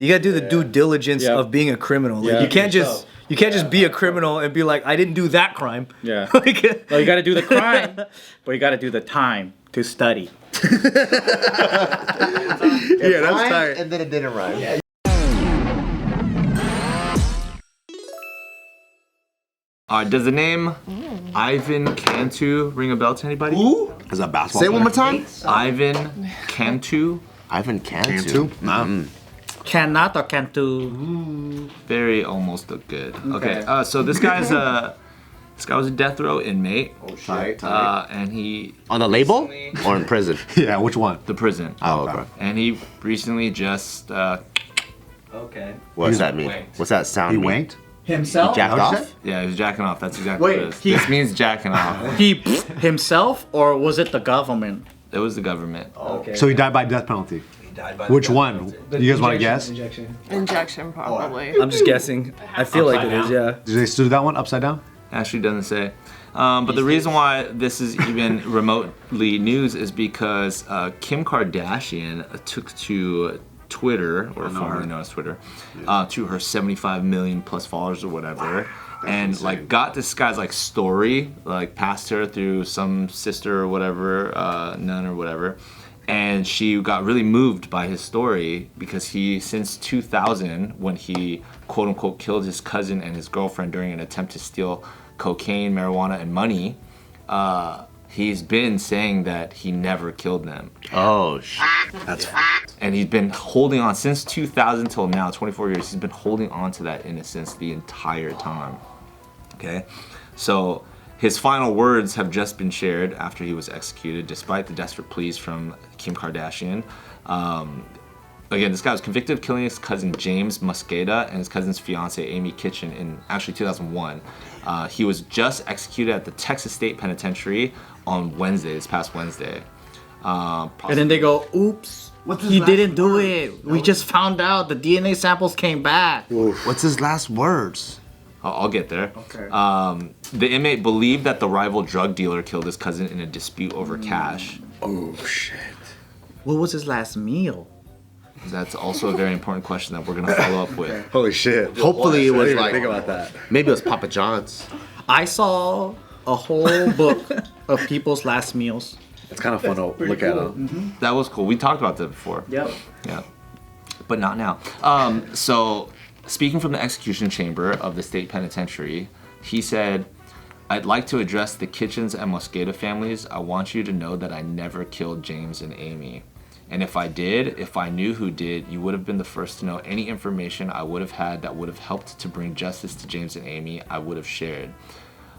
You gotta do the due diligence of being a criminal. Like, you can't just be a criminal and be like, I didn't do that crime. Yeah. Like, No, you gotta do the crime, but you gotta do the time to study. Yeah, that's tight. And then it didn't rhyme. Yeah. Does the name Ivan Cantu ring a bell to anybody? Who? Is that basketball? Say it one more time. Ivan Cantu. Ivan Cantu. Cannot or can't do? Very almost look good. Okay. So this guy was a death row inmate. Oh shit. And he On the label or in prison? Yeah, which one? the prison. Oh, okay. And he recently just okay. What does that mean? wanked. What's that sound He mean? wanked? Himself? Jacked What'd you off? yeah, he was jacking off. That's exactly what it is. he- This means jacking off. He himself, or was it the government? It was the government. Okay. So he died by death penalty. Which one? You guys want to guess? Injection, probably. I'm just guessing. I feel like it is, yeah. Did they still do that one upside down? Actually doesn't say. But the reason why this is even remotely news is because Kim Kardashian took to Twitter, or formerly known as Twitter, to her 75 million plus followers or whatever, and like got this guy's like story, like passed her through some sister or whatever, nun or whatever, and she got really moved by his story because he, since 2000, when he quote unquote killed his cousin and his girlfriend during an attempt to steal cocaine, marijuana, and money, he's been saying that he never killed them. Oh shit. That's And he's been holding on since 2000 till now, 24 years. He's been holding on to that innocence the entire time. Okay? So his final words have just been shared after he was executed, despite the desperate pleas from Kim Kardashian. Again, this guy was convicted of killing his cousin James Mosqueda and his cousin's fiance Amy Kitchen in actually 2001. He was just executed at the Texas State Penitentiary on Wednesday, this past Wednesday. And then they go, oops, he didn't do it. We just found out the DNA samples came back. What's his last words? I'll get there. Okay. The inmate believed that the rival drug dealer killed his cousin in a dispute over cash. Oh shit. What was his last meal? That's also a very important question that we're gonna follow up with. Holy shit. Hopefully it I was didn't even like think about that. maybe it was Papa John's. I saw a whole book of people's last meals. It's kind of fun to look at. That was cool. We talked about that before. Yep. Yeah, but not now. So, speaking from the execution chamber of the state penitentiary, he said, "I'd like to address the Kitchens and Mosqueda families. I want you to know that I never killed James and Amy. And if I did, if I knew who did, you would have been the first to know. Any information I would have had that would have helped to bring justice to James and Amy, I would have shared.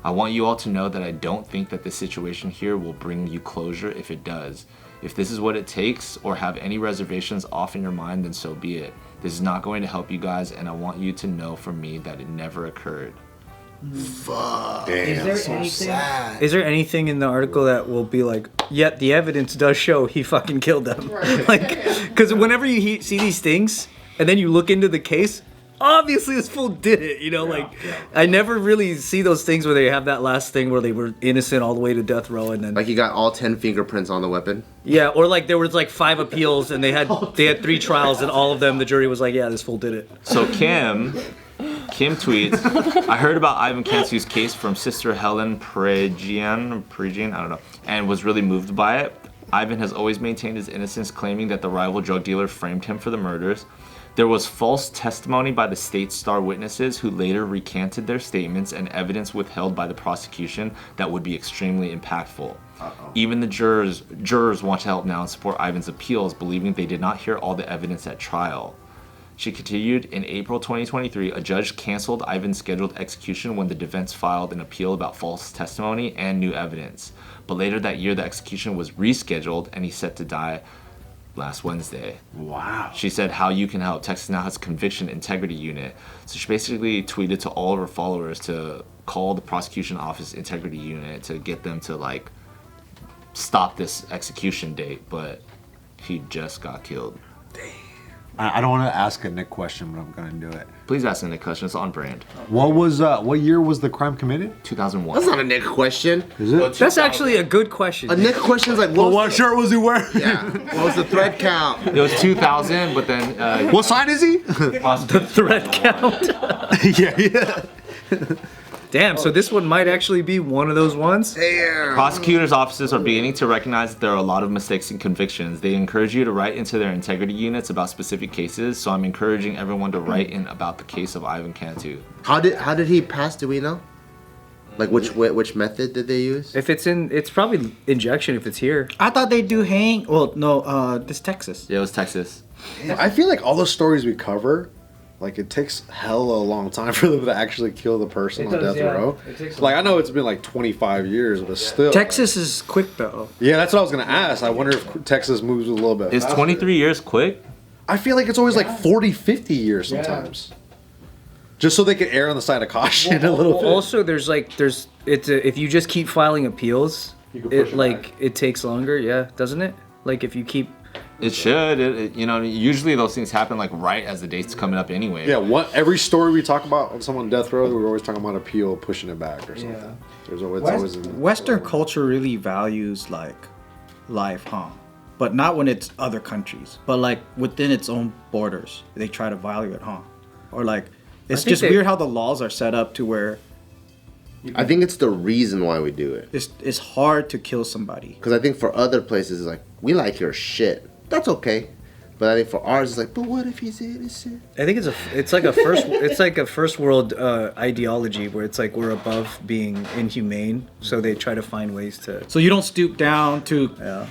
I want you all to know that I don't think that this situation here will bring you closure if it does. If this is what it takes, or have any reservations off in your mind, then so be it. This is not going to help you guys, and I want you to know from me that it never occurred." Fuck. Is Damn. there anything? Is there anything in the article that will be like, yet the evidence does show he fucking killed them? Like, because whenever you see these things and then you look into the case, obviously this fool did it. You know, I never really see those things where they have that last thing where they were innocent all the way to death row, and then Like he got all 10 fingerprints on the weapon. yeah, or like there was like 5 appeals and they had 3 trials, and all of them the jury was like, yeah, this fool did it. So Kim tweets, "I heard about Ivan Cantu's case from Sister Helen Pregian, I don't know, and was really moved by it. Ivan has always maintained his innocence, claiming that the rival drug dealer framed him for the murders. There was false testimony by the state's star witnesses who later recanted their statements, and evidence withheld by the prosecution that would be extremely impactful. Even the jurors want to help now and support Ivan's appeals, believing they did not hear all the evidence at trial." She continued, "In April 2023, a judge canceled Ivan's scheduled execution when the defense filed an appeal about false testimony and new evidence. But later that year, the execution was rescheduled and he's set to die last Wednesday." Wow. She said, "How you can help. Texas now has a conviction integrity unit." So she basically tweeted to all of her followers to call the prosecution office integrity unit to get them to like stop this execution date, but he just got killed. I don't want to ask a Nick question, but I'm gonna do it. Please ask Nick question. It's on brand. What year was the crime committed? 2001. That's not a Nick question. Is it? That's actually a good question. A Nick question's like, What shirt was he wearing? Yeah. What was the thread count? It was 2000, but then What sign is he? The threat count. yeah. Damn, so this one might actually be one of those ones. Damn. prosecutors' offices are beginning to recognize that there are a lot of mistakes in convictions. They encourage you to write into their integrity units about specific cases, so I'm encouraging everyone to write in about the case of Ivan Cantu. How did he pass? Do we know? Like which method did they use? If it's in, it's probably injection if it's here. I thought they do hang. Well, no, this Texas. Yeah, it was Texas. I feel like all the stories we cover, like it takes hella a long time for them to actually kill the person on death row. Like I know it's been like 25 years, but still. Texas is quick though. Yeah, that's what I was gonna ask. I wonder if Texas moves a little bit. Is faster. 23 years quick? I feel like it's always like 40, 50 years sometimes. Just so they can err on the side of caution a little bit. Also, if you just keep filing appeals, it takes longer. Yeah, doesn't it? Like if you keep. It should. Usually those things happen like right as the date's coming up anyway. Yeah, every story we talk about on someone on death row, we're always talking about appeal, pushing it back or something. Yeah. There's always Western culture really values like life, huh? But not when it's other countries, but like within its own borders, they try to value it, huh? Or like it's just weird how the laws are set up to where I think it's the reason why we do it. it's hard to kill somebody. Because I think for other places, it's like, we like your shit. That's okay. But I think for ours, it's like, but what if he's innocent? I think it's like a first world ideology where it's like we're above being inhumane, so they try to find ways to. So you don't stoop down to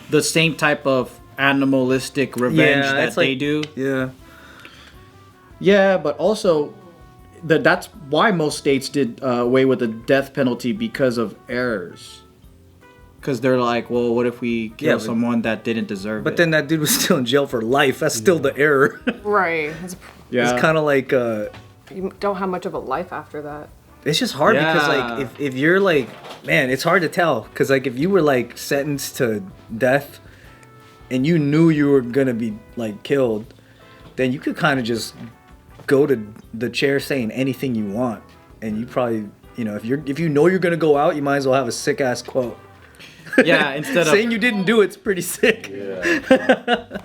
the same type of animalistic revenge that they do. Yeah. Yeah, but also that's why most states did away with the death penalty because of errors. Because they're like, well, what if we kill someone that didn't deserve it? But then that dude was still in jail for life. That's still the error. Right. It's kind of like You don't have much of a life after that. it's just hard because like if you're like, man, it's hard to tell because like if you were like sentenced to death and you knew you were gonna be like killed, then you could kind of just go to the chair saying anything you want, and you probably, if you know you're gonna go out, you might as well have a sick ass quote. Yeah, instead of saying you didn't do it's pretty sick. Yeah.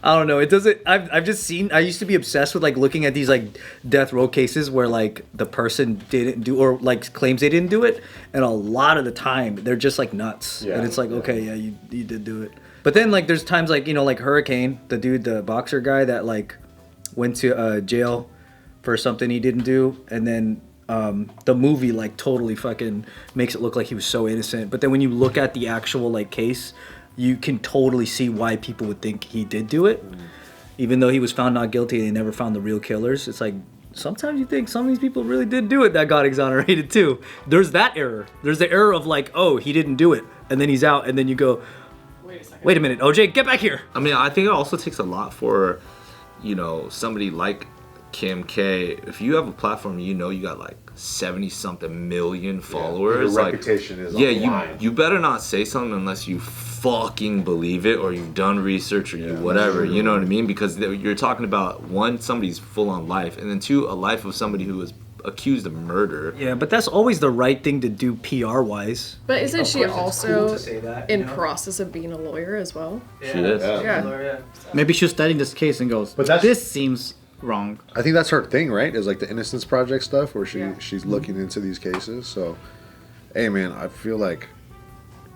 I don't know. It doesn't. I've just seen. I used to be obsessed with like looking at these like death row cases where like the person didn't do or like claims they didn't do it, and a lot of the time they're just like nuts. Yeah, and it's like okay, yeah, you did do it. But then like there's times like like Hurricane, the dude, the boxer guy that like went to jail for something he didn't do, and then. The movie like totally fucking makes it look like he was so innocent, but then when you look at the actual like case, you can totally see why people would think he did do it, even though he was found not guilty and they never found the real killers. It's like sometimes you think some of these people really did do it that got exonerated too. There's that error. There's the error of like, oh, he didn't do it, and then he's out, and then you go, wait a minute, OJ, get back here. I mean, I think it also takes a lot for, somebody like Kim K. If you have a platform, you got like 70-something million followers. Your reputation is on the line. You better not say something unless you fucking believe it or you've done research or you whatever. You know what I mean? Because you're talking about one, somebody's full on life, and then two, a life of somebody who was accused of murder. Yeah, but that's always the right thing to do PR wise. But isn't she also in process of being a lawyer as well? She is. Yeah. maybe she was studying this case and goes, but this seems wrong. I think that's her thing, right? Is like the Innocence Project stuff where she's looking into these cases. So, hey man, I feel like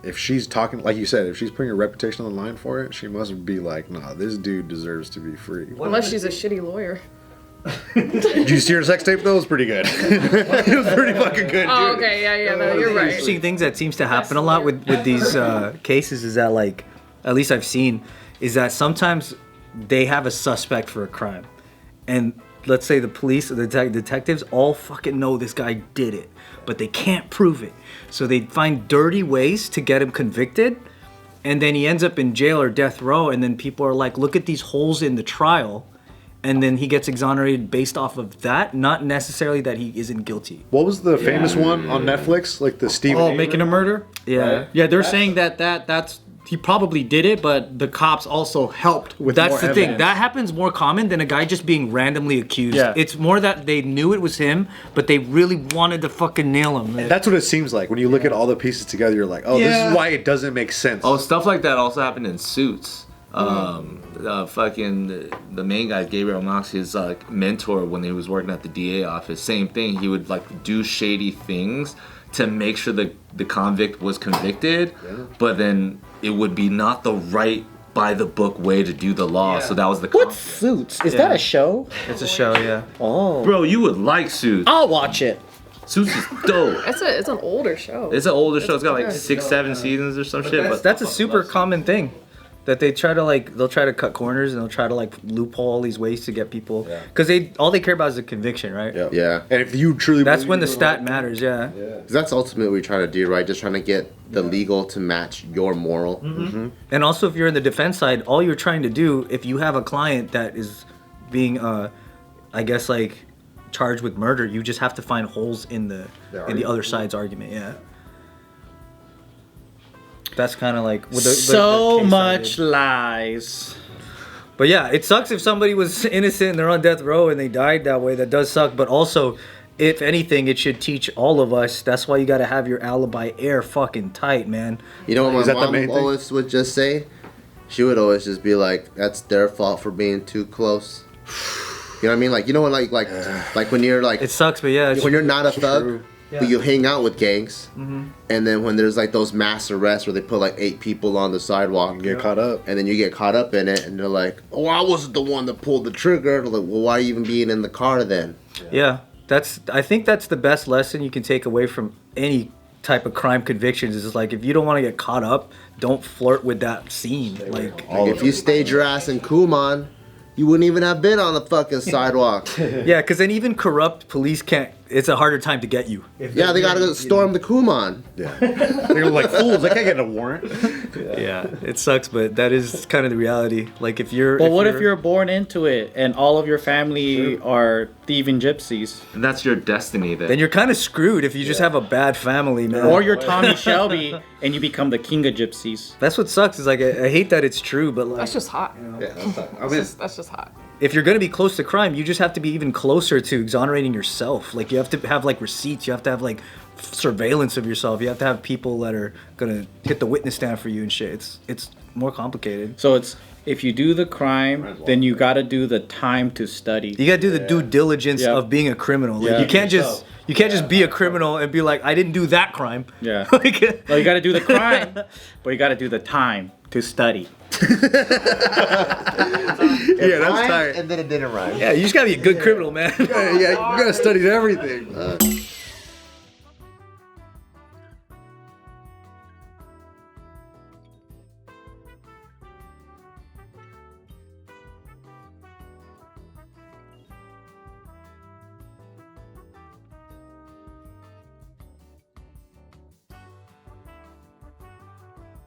if she's talking, like you said, if she's putting her reputation on the line for it, she must be like, nah, this dude deserves to be free. Unless she's a shitty lawyer. Did you see her sex tape though? It was pretty good. It was pretty fucking good. Oh, okay, yeah, no, you're right. Interesting things that seems to happen a lot with these cases is that like, at least I've seen, is that sometimes they have a suspect for a crime. And let's say the police or the detectives all fucking know this guy did it, but they can't prove it. So they find dirty ways to get him convicted, and then he ends up in jail or death row, and then people are like, look at these holes in the trial, and then he gets exonerated based off of that, not necessarily that he isn't guilty. What was the famous one on Netflix? Like the Stephen Making a Murder? Yeah. Right? Yeah, they're saying that's he probably did it, but the cops also helped with That's more the thing. evidence. That happens more common than a guy just being randomly accused. Yeah. It's more that they knew it was him, but they really wanted to fucking nail him. And that's what it seems like when you look at all the pieces together. You're like, oh, this is why it doesn't make sense. Oh, stuff like that also happened in Suits. The main guy, Gabriel Knox, his mentor when he was working at the DA office, same thing. He would like do shady things to make sure the convict was convicted, but then it would be not the right by the book way to do the law. So that was the What Suits? Is that a show? It's a show, yeah. Oh. Bro, you would like Suits. I'll watch it. Suits is dope. It's an older show. It's an older show. It's got like good. 6-7 seasons or some shit. But That's a super common thing. That they try to they'll try to cut corners and they'll try to loophole all these ways to get people. Because all they care about is the conviction, right? Yeah. And if you truly That's believe when the it, stat matters, yeah. 'Cause that's ultimately what we're trying to do, right? Just trying to get the legal to match your moral. Mm-hmm. And also, if you're in the defense side, all you're trying to do, if you have a client that is being, I guess, charged with murder, you just have to find holes in the other side's argument, yeah. That's kind of like with the So case much I did. lies. But yeah, it sucks if somebody was innocent and they're on death row and they died that way. That does suck. But also, if anything, it should teach all of us. That's why you got to have your alibi air fucking tight, man. You know what Is my that the main mom thing? always would just say? She would always just be like, "That's their fault for being too close." You know what I mean? Like, you know when like when you're like It sucks, but yeah. when you're not a thug, Yeah. but you hang out with gangs, and then when there's like those mass arrests where they put like 8 people on the sidewalk, you get caught up. and then you get caught up in it, and they're like, "Oh, I wasn't the one that pulled the trigger." They're like, well, why are you even being in the car then? Yeah, I think that's the best lesson you can take away from any type of crime convictions. Is like, if you don't want to get caught up, don't flirt with that scene. Like If you stayed your ass in Kuman, you wouldn't even have been on the fucking sidewalk. yeah, because then even corrupt police can't. It's a harder time to get you. Yeah, they gotta go storm the Kuman. Yeah. They're like fools. They can't get a warrant. Yeah, it sucks, but that is kind of the reality. Like if you're. But what if you're born into it and all of your family are thieving gypsies? and that's your destiny then. Then you're kind of screwed if you just have a bad family, man. Or you're Tommy Shelby and you become the king of gypsies. That's what sucks. Is like I hate that it's true, but like That's just hot. That's just hot. if you're gonna be close to crime, you just have to be even closer to exonerating yourself. Like you have to have like receipts. You have to have like surveillance of yourself. You have to have people that are gonna hit the witness stand for you and shit. It's more complicated. So it's, if you do the crime, then you got to do the time to study. You gotta do the due diligence Yeah. of being a criminal. Like Yeah. you can't just be a criminal and be like, I didn't do that crime. Yeah. Like, Well, you got to do the crime, but you got to do the time to study. Yeah, that's tight. And then it didn't rhyme. yeah, you just gotta be a good criminal, man. Yeah, you gotta study everything.